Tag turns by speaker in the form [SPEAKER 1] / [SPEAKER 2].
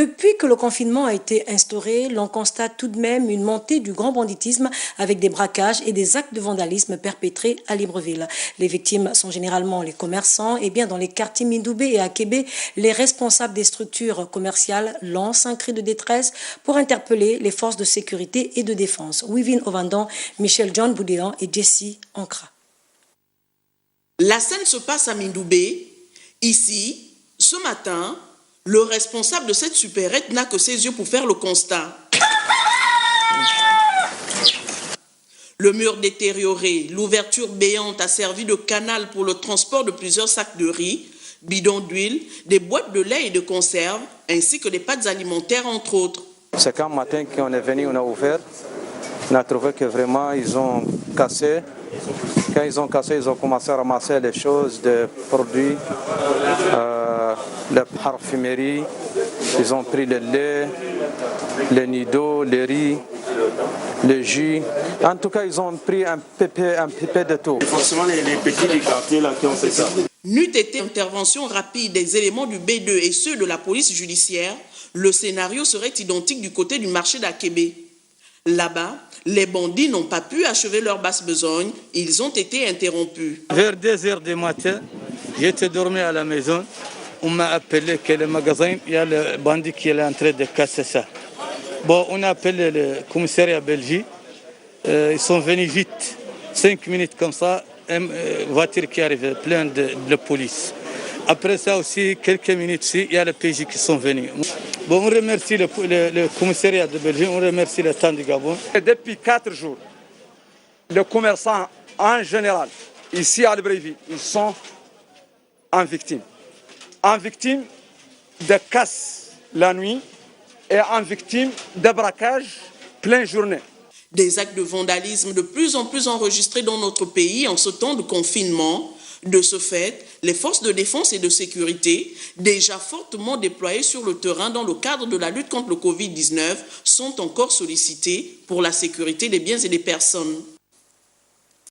[SPEAKER 1] Depuis que le confinement a été instauré, l'on constate tout de même une montée du grand banditisme avec des braquages et des actes de vandalisme perpétrés à Libreville. Les victimes sont généralement les commerçants et bien dans les quartiers Mindoubé et Akébé, les responsables des structures commerciales lancent un cri de détresse pour interpeller les forces de sécurité et de défense. Wivine Ovandon, Michel John Boudéan et Jessie Ankra.
[SPEAKER 2] La scène se passe à Mindoubé. Ici, ce matin, le responsable de cette supérette n'a que ses yeux pour faire le constat. Le mur détérioré, l'ouverture béante a servi de canal pour le transport de plusieurs sacs de riz, bidons d'huile, des boîtes de lait et de conserve, ainsi que des pâtes alimentaires, entre autres.
[SPEAKER 3] C'est quand matin qu'on est venu, on a ouvert. On a trouvé que vraiment ils ont cassé. Quand ils ont cassé, ils ont commencé à ramasser les choses, des produits, la parfumerie. Ils ont pris le lait, les nids d'eau, les riz, le jus. En tout cas, ils ont pris un pépé de tout.
[SPEAKER 4] C'est forcément les petits du quartier là qui ont fait ça.
[SPEAKER 2] N'eût été intervention rapide des éléments du B2 et ceux de la police judiciaire, le scénario serait identique du côté du marché d'Akébé. Là-bas, les bandits n'ont pas pu achever leur basse besogne, ils ont été interrompus.
[SPEAKER 5] Vers 2h du matin, j'étais dormi à la maison. On m'a appelé que le magasin, il y a le bandit qui est en train de casser ça. Bon, on a appelé le commissariat Belgique. Ils sont venus vite, 5 minutes comme ça, une voiture qui arrive pleine de police. Après ça aussi, quelques minutes ici, il y a les PJ qui sont venus. Bon, on remercie le commissariat de Belgique, on remercie l'État du Gabon.
[SPEAKER 6] Depuis 4 jours, les commerçants en général, ici à Libreville, ils sont en victime. En victime de casse la nuit et en victime de braquage pleine journée.
[SPEAKER 2] Des actes de vandalisme de plus en plus enregistrés dans notre pays en ce temps de confinement. De ce fait, les forces de défense et de sécurité, déjà fortement déployées sur le terrain dans le cadre de la lutte contre le Covid-19, sont encore sollicitées pour la sécurité des biens et des personnes.